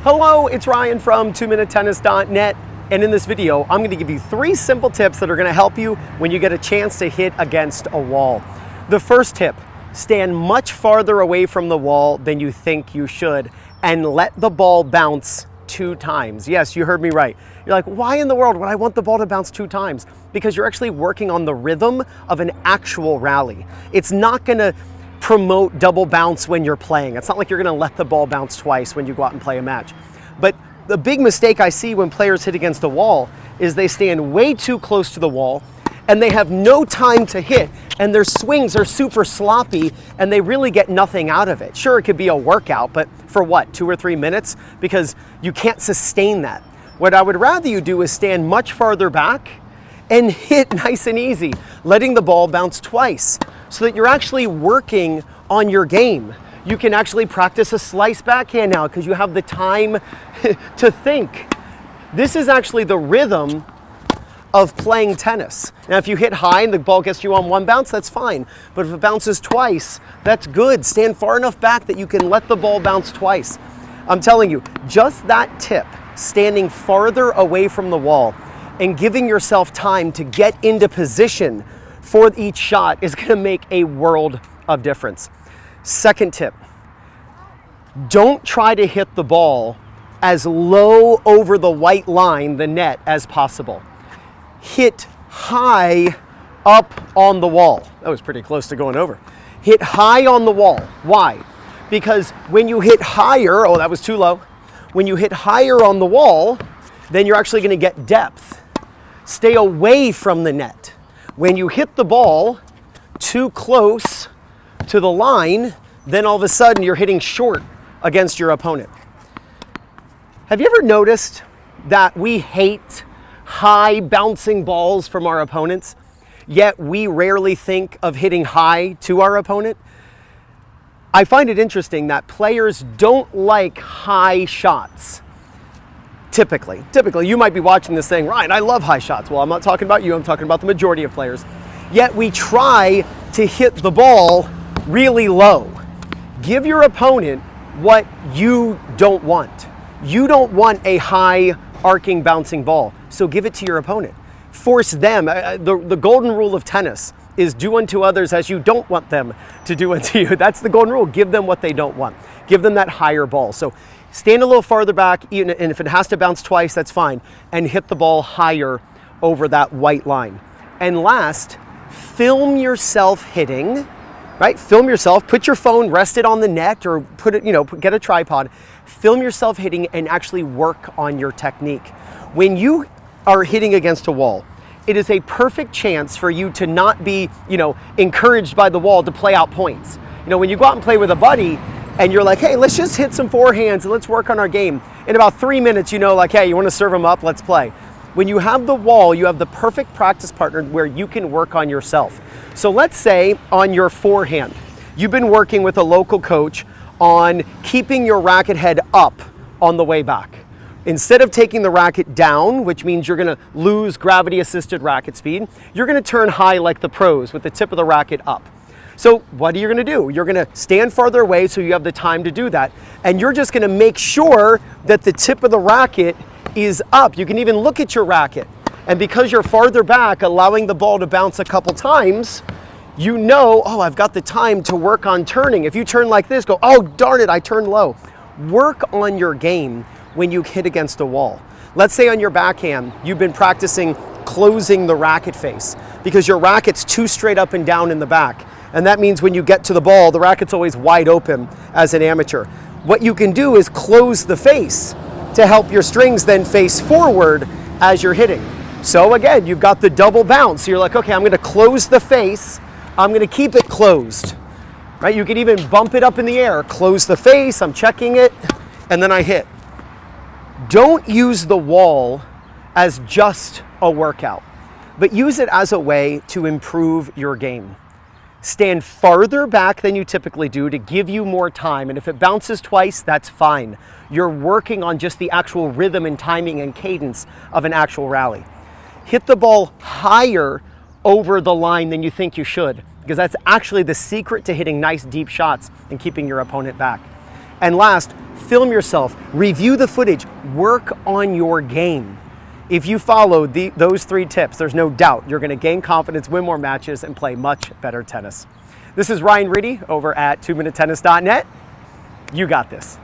Hello, it's Ryan from 2minutetennis.net, and in this video, I'm going to give you 3 simple tips that are going to help you when you get a chance to hit against a wall. The first tip, stand much farther away from the wall than you think you should, and let the ball bounce 2 times. Yes, you heard me right. You're like, why in the world would I want the ball to bounce 2 times? Because you're actually working on the rhythm of an actual rally. It's not going to promote double bounce when you're playing. It's not like you're going to let the ball bounce twice when you go out and play a match. But the big mistake I see when players hit against a wall is they stand way too close to the wall and they have no time to hit, and their swings are super sloppy and they really get nothing out of it. Sure, it could be a workout, but for what, 2 or 3 minutes? Because you can't sustain that. What I would rather you do is stand much farther back and hit nice and easy, letting the ball bounce twice, so that you're actually working on your game. You can actually practice a slice backhand now because you have the time to think. This is actually the rhythm of playing tennis. Now, if you hit high and the ball gets you on 1 bounce, that's fine. But if it bounces twice, that's good. Stand far enough back that you can let the ball bounce twice. I'm telling you, just that tip, standing farther away from the wall and giving yourself time to get into position for each shot is going to make a world of difference. Second tip, don't try to hit the ball as low over the white line, the net, as possible. Hit high up on the wall. That was pretty close to going over. Hit high on the wall. Why? Because when you hit higher, oh, that was too low. When you hit higher on the wall, then you're actually going to get depth. Stay away from the net. When you hit the ball too close to the line, then all of a sudden you're hitting short against your opponent. Have you ever noticed that we hate high bouncing balls from our opponents, yet we rarely think of hitting high to our opponent? I find it interesting that players don't like high shots. Typically, you might be watching this saying, Ryan, I love high shots. Well, I'm not talking about you, I'm talking about the majority of players. Yet we try to hit the ball really low. Give your opponent what you don't want. You don't want a high arcing bouncing ball, so give it to your opponent. Force them. The golden rule of tennis is do unto others as you don't want them to do unto you. That's the golden rule. Give them what they don't want. Give them that higher ball. So stand a little farther back, and if it has to bounce twice, that's fine, and hit the ball higher over that white line. And last, film yourself hitting, right? Film yourself, put your phone, rest it on the net, or put it, get a tripod. Film yourself hitting and actually work on your technique. When you are hitting against a wall, it is a perfect chance for you to not be, encouraged by the wall to play out points. When you go out and play with a buddy, and you're like, hey, let's just hit some forehands and let's work on our game. In about 3 minutes, hey, you want to serve them up? Let's play. When you have the wall, you have the perfect practice partner where you can work on yourself. So let's say on your forehand, you've been working with a local coach on keeping your racket head up on the way back. Instead of taking the racket down, which means you're going to lose gravity-assisted racket speed, you're going to turn high like the pros with the tip of the racket up. So what are you going to do? You're going to stand farther away so you have the time to do that. And you're just going to make sure that the tip of the racket is up. You can even look at your racket. And because you're farther back, allowing the ball to bounce a couple times, I've got the time to work on turning. If you turn like this, go, oh, darn it, I turned low. Work on your game when you hit against a wall. Let's say on your backhand, you've been practicing closing the racket face because your racket's too straight up and down in the back. And that means when you get to the ball, the racket's always wide open as an amateur. What you can do is close the face to help your strings then face forward as you're hitting. So again, you've got the double bounce. So you're like, okay, I'm going to close the face. I'm going to keep it closed, right? You can even bump it up in the air, close the face, I'm checking it, and then I hit. Don't use the wall as just a workout, but use it as a way to improve your game. Stand farther back than you typically do to give you more time. And if it bounces twice, that's fine. You're working on just the actual rhythm and timing and cadence of an actual rally. Hit the ball higher over the line than you think you should, because that's actually the secret to hitting nice deep shots and keeping your opponent back. And last, film yourself, review the footage, work on your game. If you follow those 3 tips, there's no doubt you're gonna gain confidence, win more matches, and play much better tennis. This is Ryan Reedy over at 2minutetennis.net. You got this.